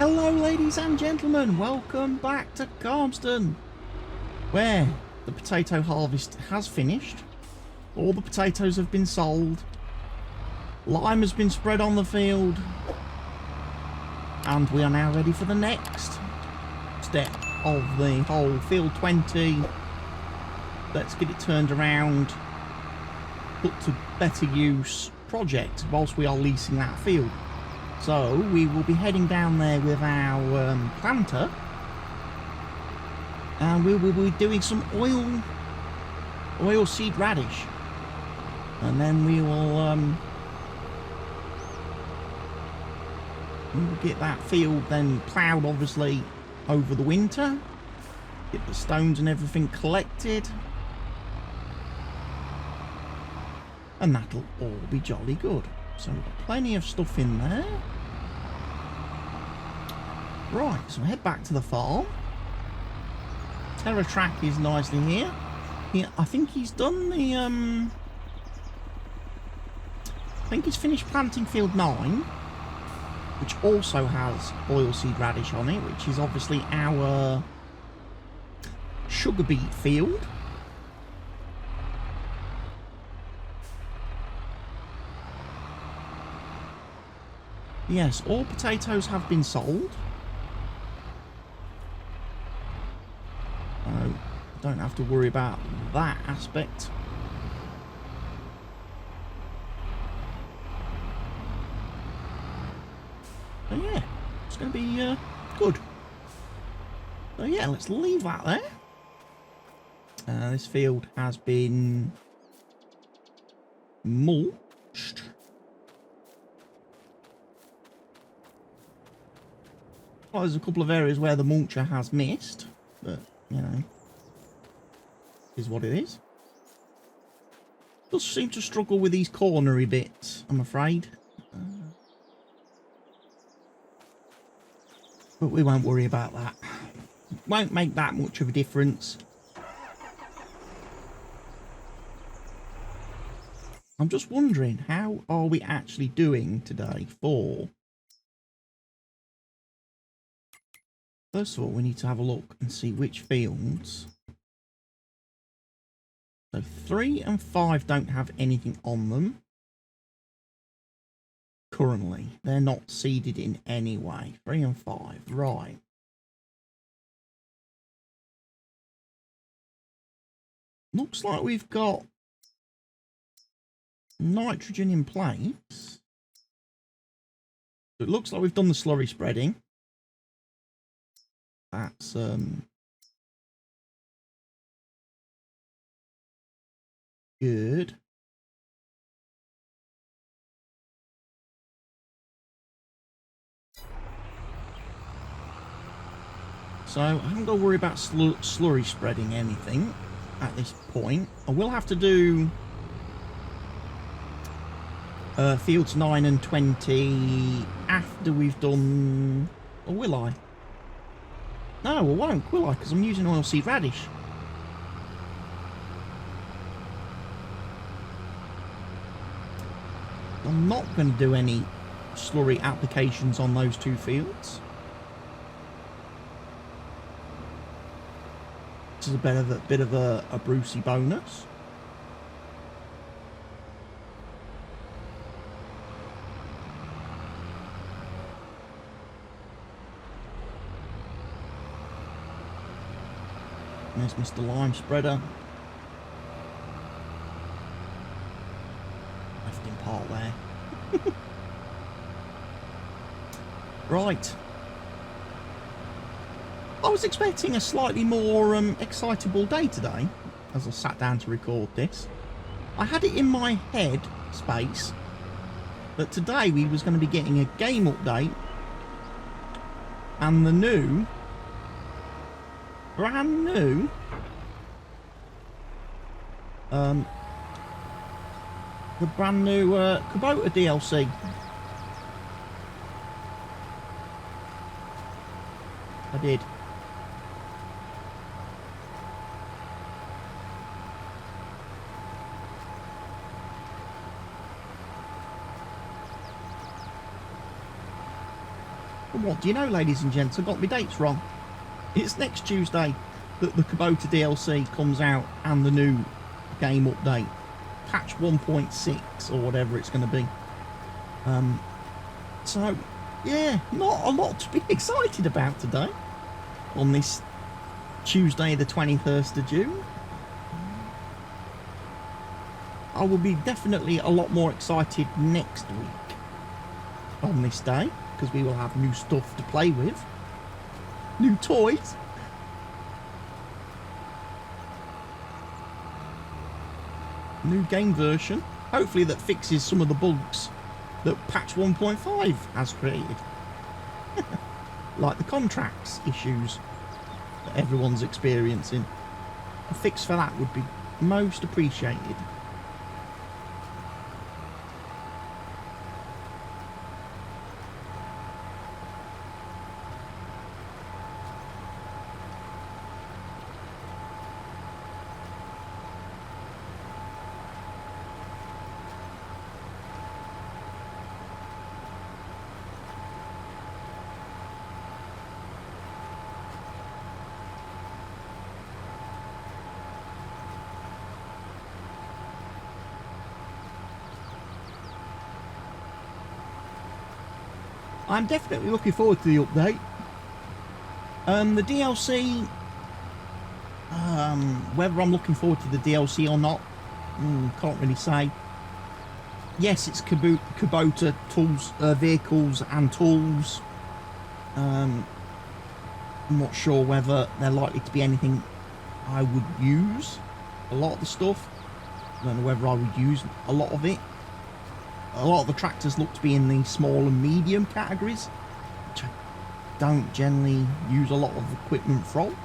Hello ladies and gentlemen, welcome back to Calmsden, where the potato harvest has finished. All the potatoes have been sold, lime has been spread on the field, and we are now ready for the next step of the whole Field 20. Let's get it turned around, put to better use project whilst we are leasing that field. So we will be heading down there with our planter, and we will be doing some oilseed raddish, and then we will get that field then ploughed, obviously, over the winter, get the stones and everything collected, and that'll all be jolly good. So we've got plenty of stuff in there. Right, so head back to the farm. Terra Track is nicely here. I think he's done the I think he's finished planting field 9, which also has oilseed radish on it, which is obviously our sugar beet field. Yes, all potatoes have been sold. Don't have to worry about that aspect. So yeah, it's going to be good. So yeah, let's leave that there. This field has been mulched. Well, there's a couple of areas where the mulcher has missed, but you know, is what it is. Does seem to struggle with these cornery bits, I'm afraid. But we won't worry about that. Won't make that much of a difference. I'm just wondering, how are we actually doing today for... First of all, we need to have a look and see which fields. So 3 and 5 don't have anything on them. Currently, they're not seeded in any way. 3 and 5, right. Looks like we've got nitrogen in place. It looks like we've done the slurry spreading. That's good. So I haven't got to worry about slurry spreading anything at this point. I will have to do fields 9 and 20 after we've done... Or will I? No, I won't, will I? Because I'm using oilseed radish. I'm not going to do any slurry applications on those two fields. This is a bit of a Brucey bonus. There's Mr. Lime Spreader. Left in part there. Right. I was expecting a slightly more excitable day today, as I sat down to record this. I had it in my head space that today we was going to be getting a game update and the new... brand new the brand new Kubota DLC. I did. And what do you know, ladies and gents, I got my dates wrong. It's next Tuesday that the Kubota DLC comes out and the new game update. Patch 1.6 or whatever it's going to be. So, yeah, not a lot to be excited about today on this Tuesday the 21st of June. I will be definitely a lot more excited next week on this day, because we will have new stuff to play with. New toys. New game version. Hopefully that fixes some of the bugs that patch 1.5 has created. Like the contracts issues that everyone's experiencing. A fix for that would be most appreciated. I'm definitely looking forward to the update. The DLC, whether I'm looking forward to the DLC or not, can't really say. Yes, it's Kubota tools, vehicles and tools. I'm not sure whether they're likely to be anything I would use. A lot of the stuff, I don't know whether I would use a lot of it. A lot of the tractors look to be in the small and medium categories, which I don't generally use a lot of equipment from.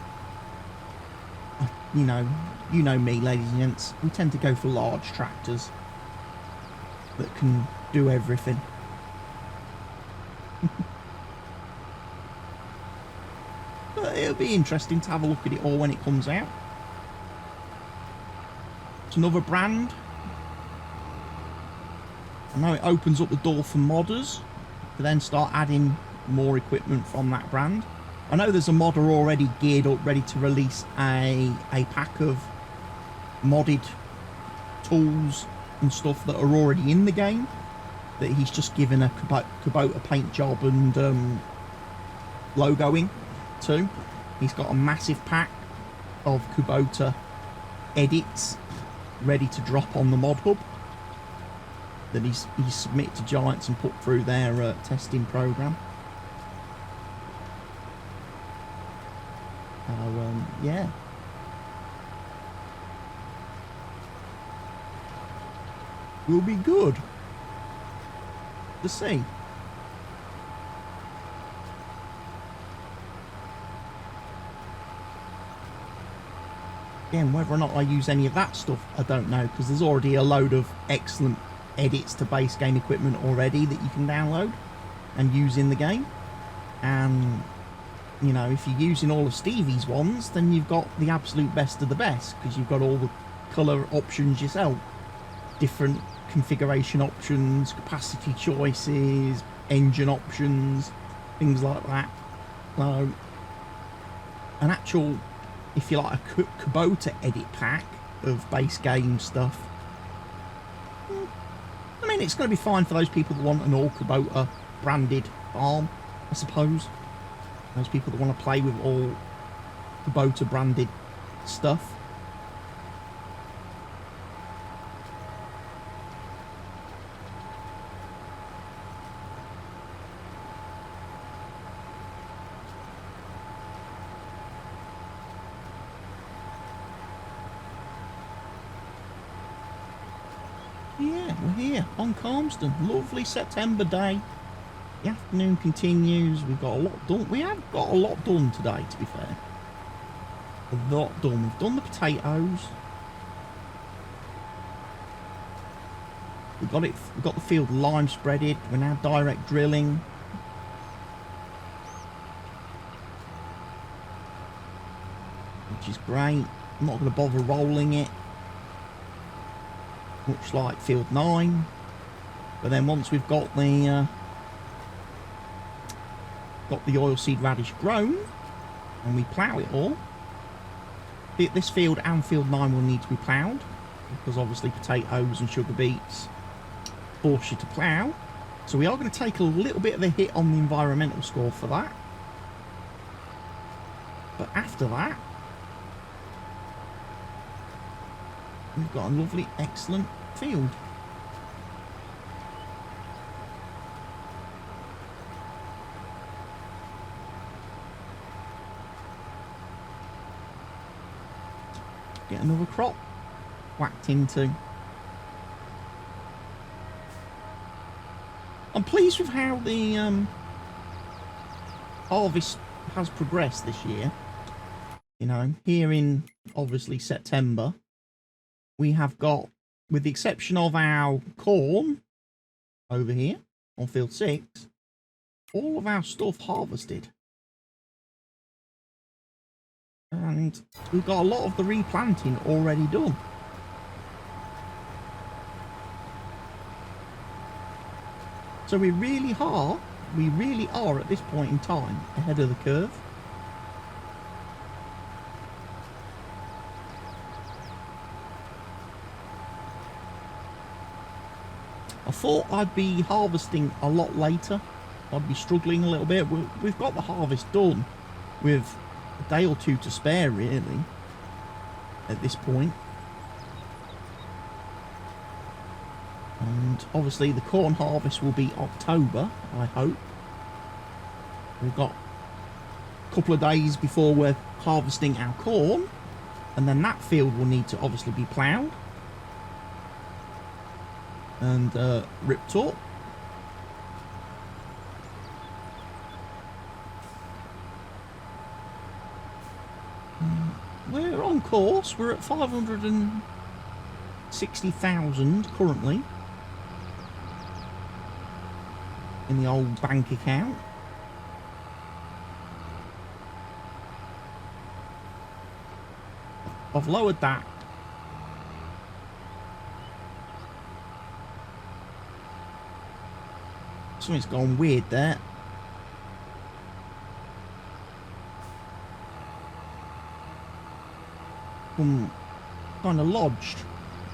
You know me, ladies and gents, we tend to go for large tractors that can do everything. But it'll be interesting to have a look at it all when it comes out. It's another brand. I know it opens up the door for modders to then start adding more equipment from that brand. I know there's a modder already geared up, ready to release a pack of modded tools and stuff that are already in the game, that he's just given a Kubota paint job and logoing to. He's got a massive pack of Kubota edits ready to drop on the mod hub that he's submitted to Giants and put through their testing program. Yeah. Will be good to see. Again, whether or not I use any of that stuff, I don't know, because there's already a load of excellent edits to base game equipment already that you can download and use in the game. And you know, if you're using all of Stevie's ones, then you've got the absolute best of the best, because you've got all the colour options yourself, different configuration options, capacity choices, engine options, things like that. So an actual, if you like, a Kubota edit pack of base game stuff, I mean, it's going to be fine for those people that want an all Kubota branded farm, I suppose. Those people that want to play with all Kubota branded stuff. Yeah, we're here on Calmsden. Lovely September day. The afternoon continues. We've got a lot done. We have got a lot done today, to be fair. A lot done. We've done the potatoes. We've got the field lime spreaded. We're now direct drilling. Which is great. I'm not going to bother rolling it, much like field 9. But then once we've got the got the oilseed radish grown and we plough it all. This field and field 9 will need to be ploughed because obviously potatoes and sugar beets force you to plough. So we are going to take a little bit of a hit on the environmental score for that. But after that, we've got a lovely, excellent field. Get another crop whacked into. I'm pleased with how the harvest has progressed this year. You know, here in obviously September, we have got, with the exception of our corn over here on field 6, all of our stuff harvested. And we've got a lot of the replanting already done. So we really are at this point in time ahead of the curve. I thought I'd be harvesting a lot later. I'd be struggling a little bit. We've got the harvest done with a day or two to spare, really, at this point. And obviously the corn harvest will be October, I hope. We've got a couple of days before we're harvesting our corn, and then that field will need to obviously be ploughed and ripped up. We're on course. We're at 560,000 currently in the old bank account. I've lowered that. Something's gone weird there. I'm kind of lodged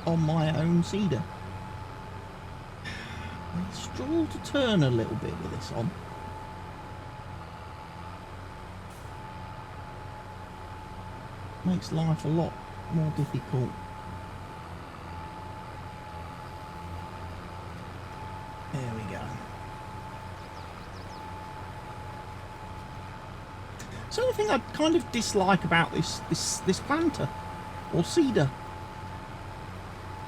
on my own seeder. I struggle to turn a little bit with this on. Makes life a lot more difficult. There we go. So the only thing I kind of dislike about this planter or seeder,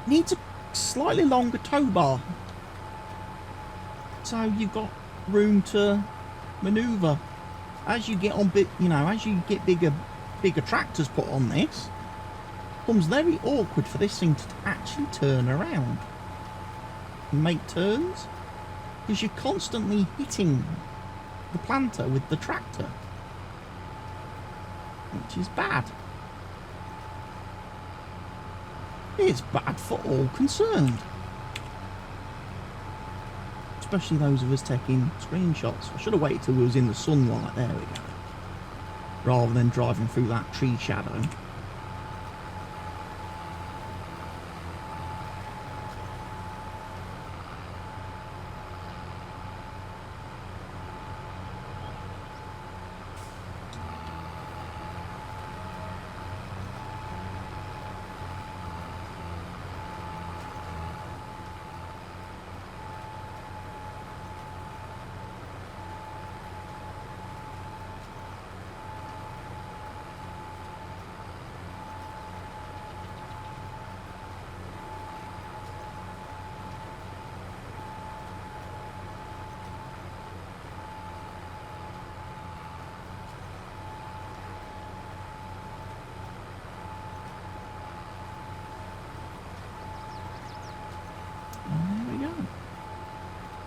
needs a slightly longer tow bar, so you've got room to manoeuvre as you get on bit. You know, as you get bigger tractors put on this, it becomes very awkward for this thing to actually turn around and make turns, because you're constantly hitting the planter with the tractor, which is bad. It's bad for all concerned, especially those of us taking screenshots. I should have waited till we was in the sunlight. There we go, rather than driving through that tree shadow.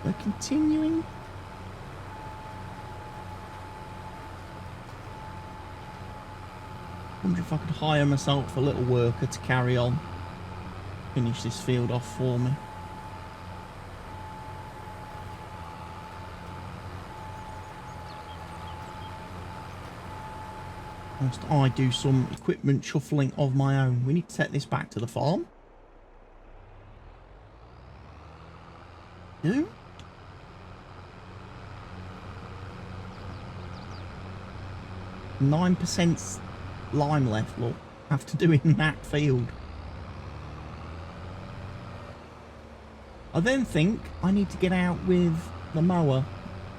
We're continuing. Wonder if I could hire myself a little worker to carry on, finish this field off for me. whilst I do some equipment shuffling of my own. We need to take this back to the farm. Do? 9% lime left, look, after doing that field. I then think I need to get out with the mower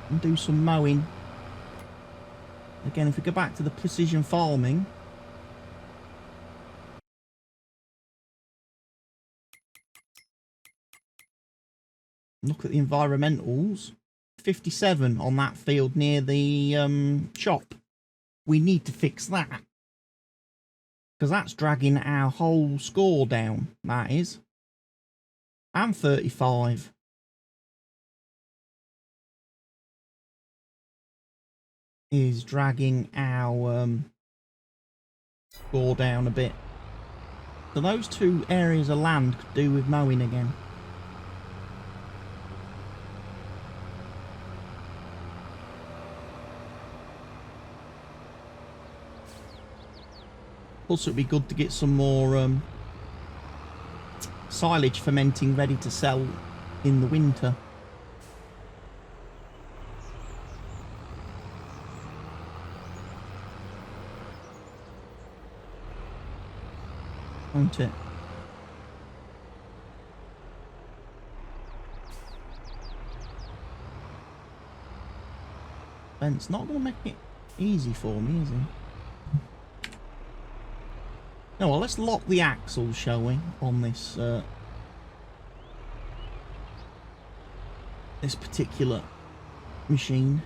and do some mowing. Again, if we go back to the precision farming, look at the environmentals, 57 on that field near the shop. We need to fix that, because that's dragging our whole score down, that is. And 35. Is dragging our score down a bit. So those two areas of land could do with mowing again. Plus, it'd be good to get some more silage fermenting ready to sell in the winter. Won't it? Ben's not going to make it easy for me, is he? No, well, let's lock the axle, shall we, on this this particular machine.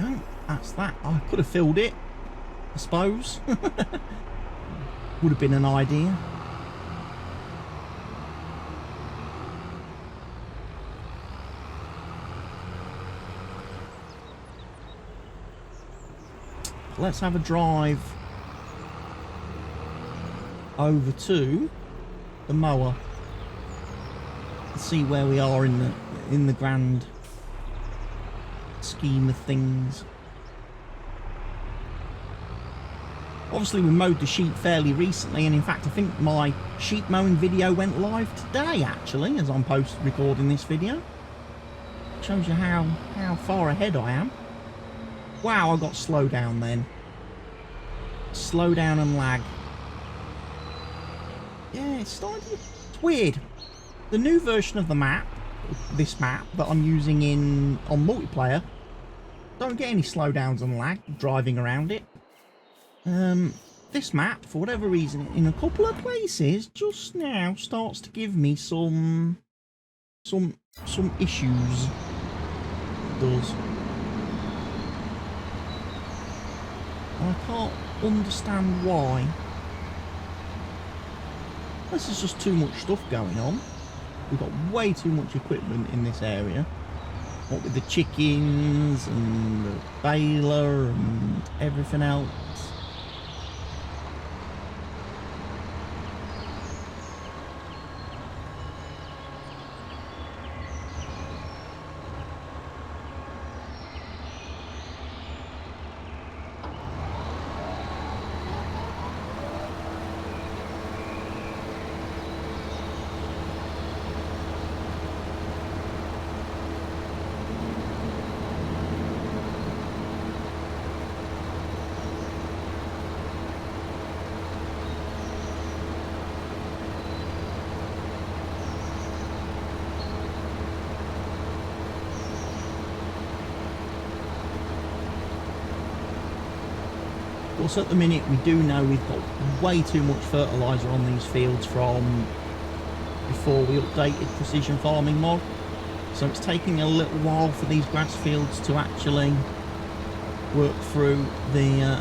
No, that's that. I could have filled it, I suppose. Would have been an idea. Let's have a drive over to the mower and see where we are in the grand scheme of things. Obviously, we mowed the sheep fairly recently, and in fact, I think my sheep mowing video went live today, actually, as I'm recording this video. Shows you how far ahead I am. Wow, I got slow down then. Slow down and lag. Yeah, it's weird. The new version of the map, this map that I'm using on multiplayer, don't get any slowdowns and lag driving around it. This map, for whatever reason, in a couple of places, just now starts to give me some issues. It does. I can't understand why. This is just too much stuff going on. We've got way too much equipment in this area. What with the chickens and the baler and everything else. Plus, at the minute, we do know we've got way too much fertiliser on these fields from before we updated Precision Farming Mod. So it's taking a little while for these grass fields to actually work through the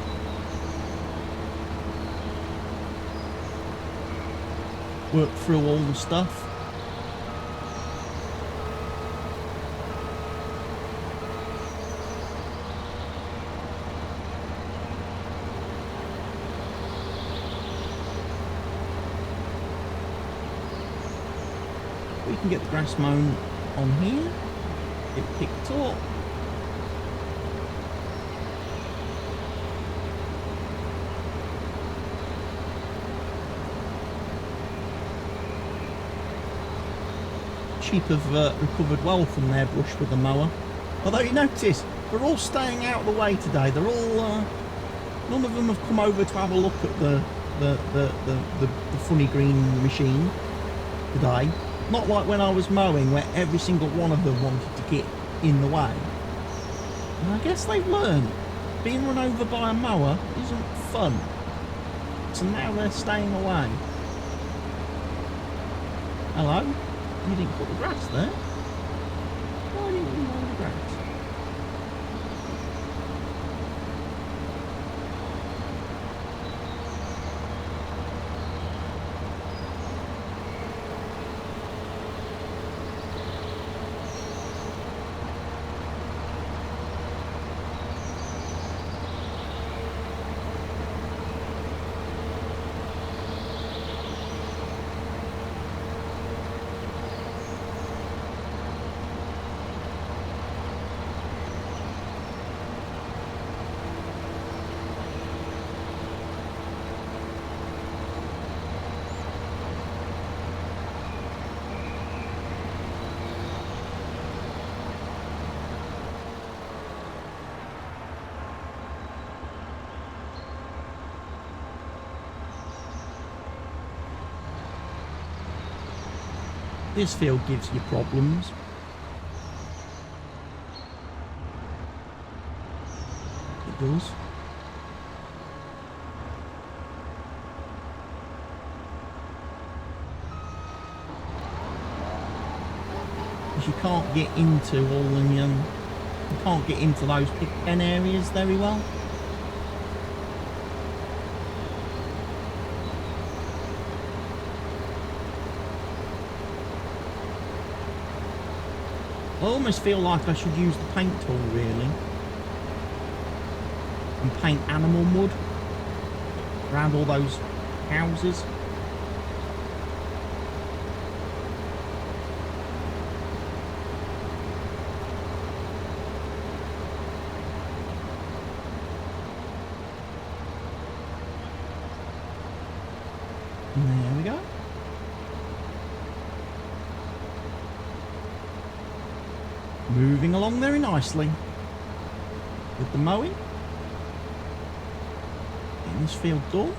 all the stuff. can get the grass mown on here. Get it picked up. Sheep have recovered well from their brush with the mower. Although you notice, they're all staying out of the way today. They're all, none of them have come over to have a look at the funny green machine today. Not like when I was mowing, where every single one of them wanted to get in the way. And I guess they've learned being run over by a mower isn't fun. So now they're staying away. Hello? You didn't put the grass there. Why didn't you mow the grass? This field gives you problems. It does. Because you can't get into all the you can't get into those pig pen areas very well. I almost feel like I should use the paint tool, really, and paint animal mud around all those houses. And there we go. Moving along very nicely with the mowing. Getting this field done.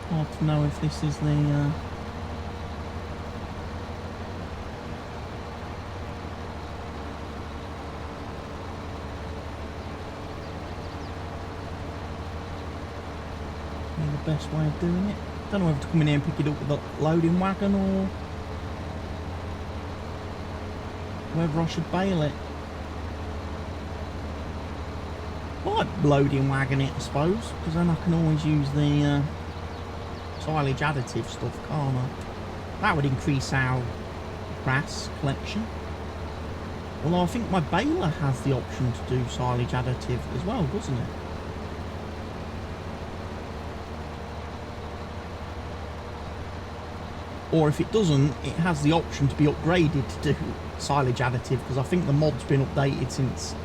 Hard to know if this is the best way of doing it. Don't know whether to come in here and pick it up with a loading wagon or whether I should bale it. Well, I'd loading wagon it, I suppose, because then I can always use the silage additive stuff, can't I? That would increase our grass collection. Although I think my baler has the option to do silage additive as well, doesn't it? Or if it doesn't, it has the option to be upgraded to do silage additive, because I think the mod's been updated since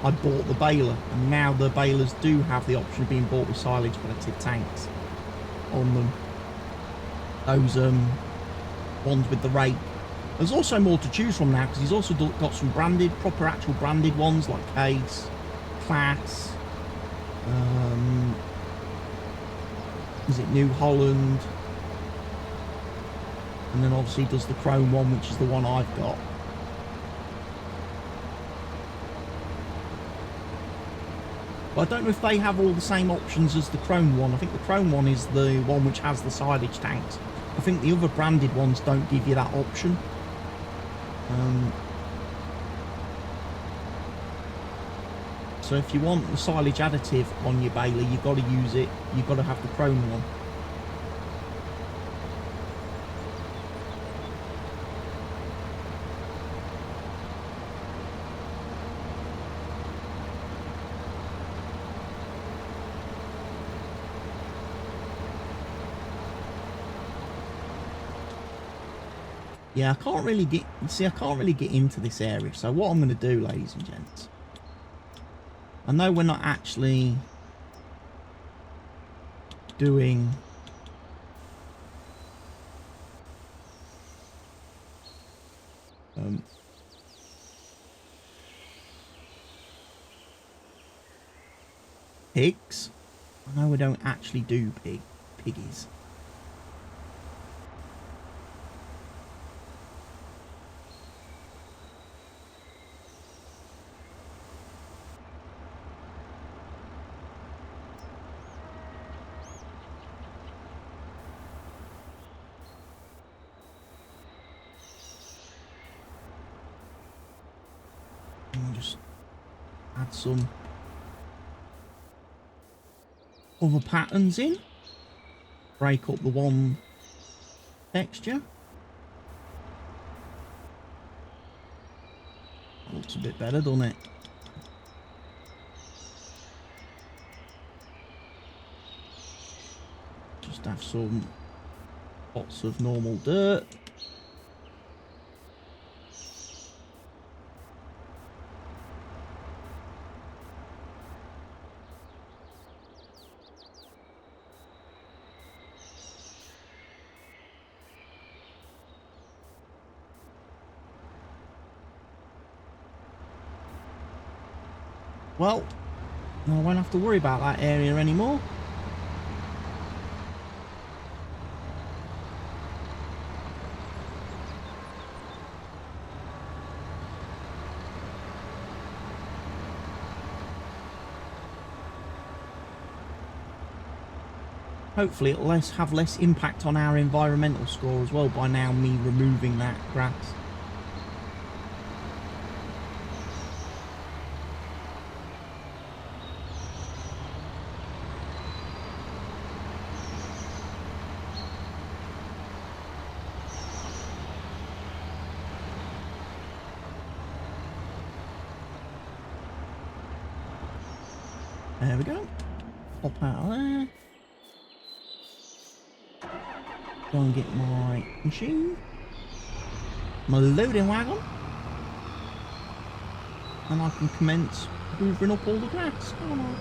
I bought the baler, and now the balers do have the option of being bought with silage additive tanks on them. Those ones with the rake. There's also more to choose from now, because he's also got some branded, proper actual branded ones like Case, Class, is it New Holland? And then obviously does the chrome one, which is the one I've got. But I don't know if they have all the same options as the chrome one. I think the chrome one is the one which has the silage tanks. I think the other branded ones don't give you that option. So if you want the silage additive on your baler, you've got to use it. You've got to have the chrome one. Yeah, I can't really get, see, I can't really get into this area. So what I'm going to do, ladies and gents, I know we're not actually doing pigs. I know we don't actually do piggies. And just add some other patterns in, break up the one texture. Looks a bit better, doesn't it? Just have some pots of normal dirt. Well, I won't have to worry about that area anymore. Hopefully it'll have less impact on our environmental score as well by now me removing that grass. There we go. Pop out of there. Go and get my machine. My loading wagon. And I can commence hoovering up all the grass. Come on.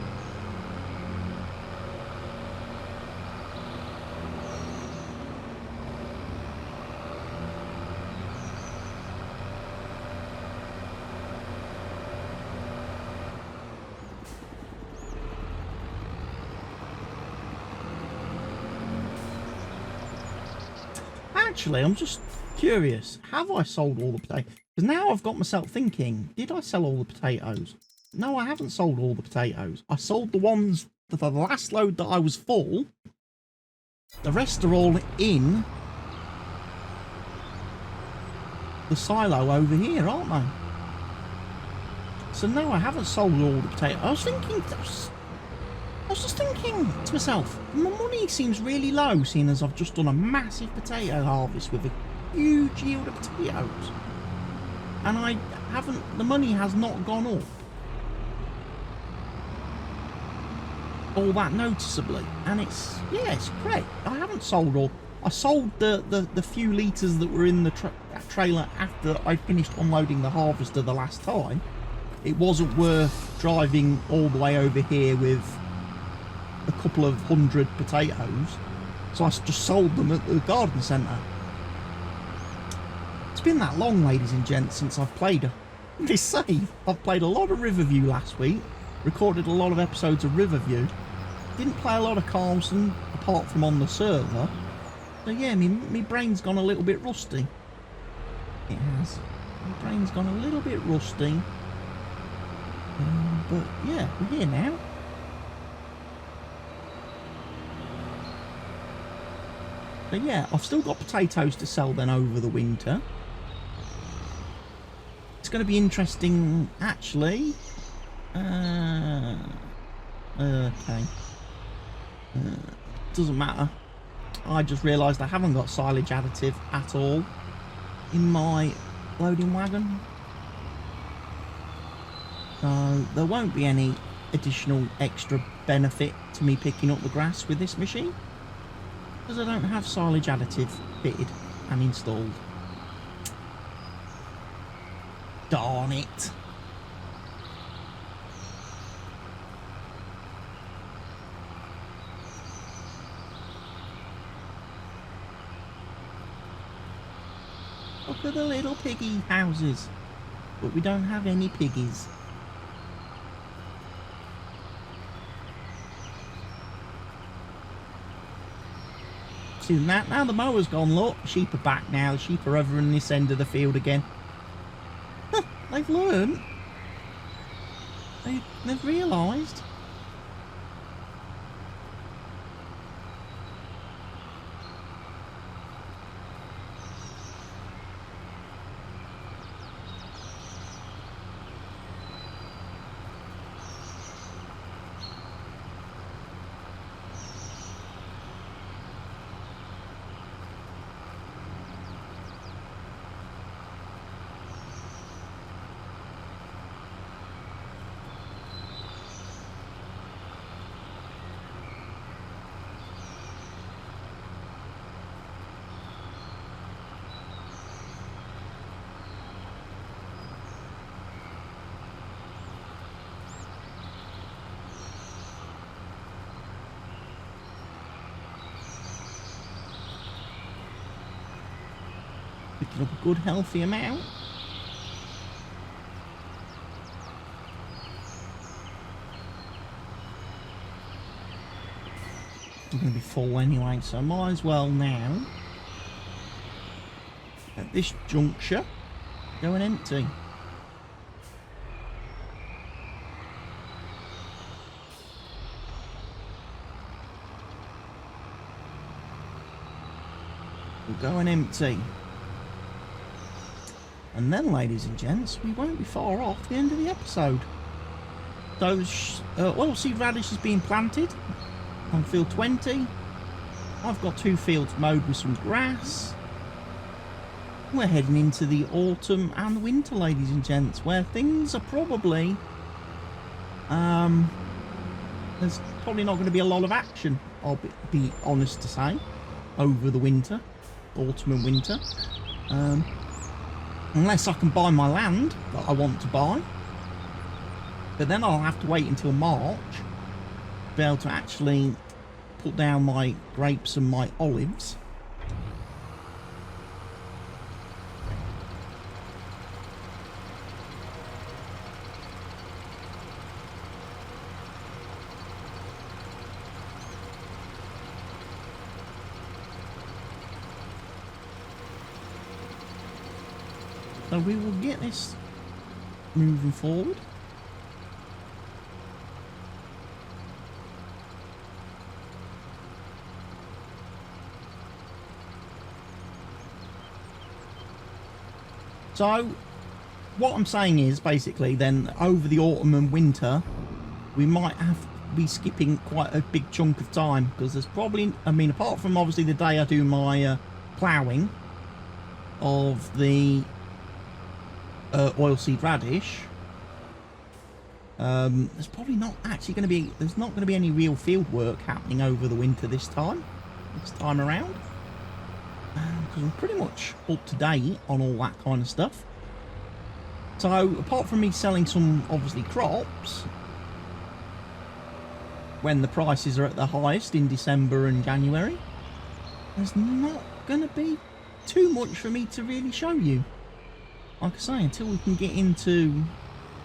Actually, I'm just curious. Have I sold all the potatoes? Because now I've got myself thinking, did I sell all the potatoes? No, I haven't sold all the potatoes. I sold the ones for the last load that I was full. The rest are all in the silo over here, aren't they? So no, I haven't sold all the potatoes. I was just thinking to myself, my money seems really low, seeing as I've just done a massive potato harvest with a huge yield of potatoes. And the money has not gone up all that noticeably. And it's correct. I haven't sold all. I sold the few litres that were in the trailer after I finished unloading the harvester the last time. It wasn't worth driving all the way over here with a couple of 100 potatoes, so I just sold them at the garden centre. It's been that long, ladies and gents, since I've played this save. I've played a lot of Riverview last week, recorded a lot of episodes of Riverview, didn't play a lot of Calmsden apart from on the server, so yeah, my brain's gone a little bit rusty. It has. My brain's gone a little bit rusty, but yeah, we're here now. But yeah, I've still got potatoes to sell then over the winter. It's going to be interesting, actually. Okay. Doesn't matter. I just realised I haven't got silage additive at all in my loading wagon. So there won't be any additional extra benefit to me picking up the grass with this machine, because I don't have silage additive fitted and installed. Darn it. Look at the little piggy houses. But we don't have any piggies. See that now the mower's gone, look. Sheep are back now. The sheep are over in this end of the field again. Huh, they've learned. They've realised. Picking up a good healthy amount. I'm going to be full anyway, so I might as well now, at this juncture, go and empty. We'll go and empty. And then, ladies and gents, we won't be far off the end of the episode. Those oilseed radish is being planted on field 20. I've got 2 fields mowed with some grass. We're heading into the autumn and winter, ladies and gents, where things are probably... there's probably not going to be a lot of action, I'll be honest to say, over the winter, autumn and winter. Unless I can buy my land that I want to buy. But then I'll have to wait until March to be able to actually put down my grapes and my olives. So we will get this moving forward. So what I'm saying is basically then over the autumn and winter we might have to be skipping quite a big chunk of time, because there's probably, I mean, apart from obviously the day I do my ploughing of the oilseed radish, there's probably not actually going to be, there's not going to be any real field work happening over the winter this time around, because I'm pretty much up to date on all that kind of stuff. So apart from me selling some obviously crops when the prices are at the highest in December and January, there's not going to be too much for me to really show you. Like I say, until we can get into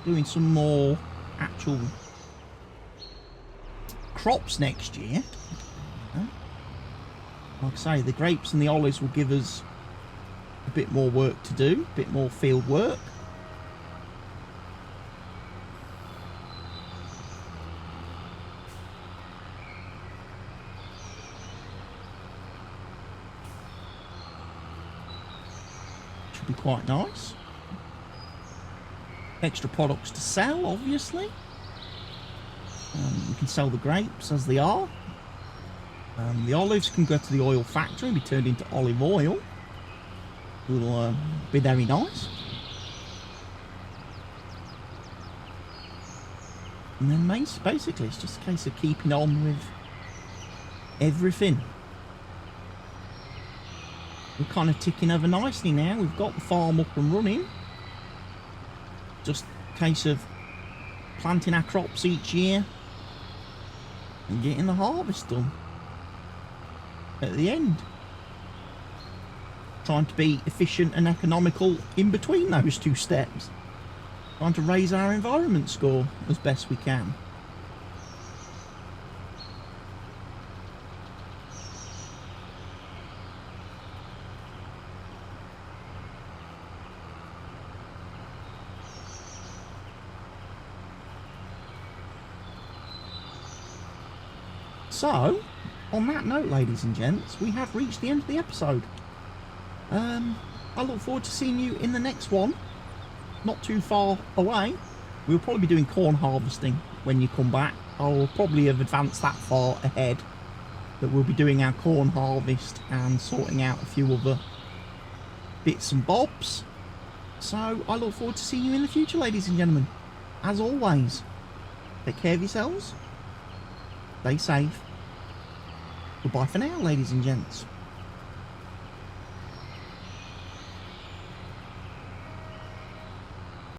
doing some more actual crops next year. Like I say, the grapes and the olives will give us a bit more work to do, a bit more field work. Should be quite nice. Extra products to sell, obviously. We can sell the grapes as they are. The olives can go to the oil factory and be turned into olive oil. Will be very nice. And then basically it's just a case of keeping on with everything. We're kind of ticking over nicely now. We've got the farm up and running. Just a case of planting our crops each year and getting the harvest done at the end. Trying to be efficient and economical in between those two steps. Trying to raise our environment score as best we can. So, on that note, ladies and gents, we have reached the end of the episode. I look forward to seeing you in the next one. Not too far away. We'll probably be doing corn harvesting when you come back. I'll probably have advanced that far ahead that we'll be doing our corn harvest and sorting out a few other bits and bobs. So I look forward to seeing you in the future, ladies and gentlemen. As always, take care of yourselves. Stay safe. Goodbye for now, ladies and gents.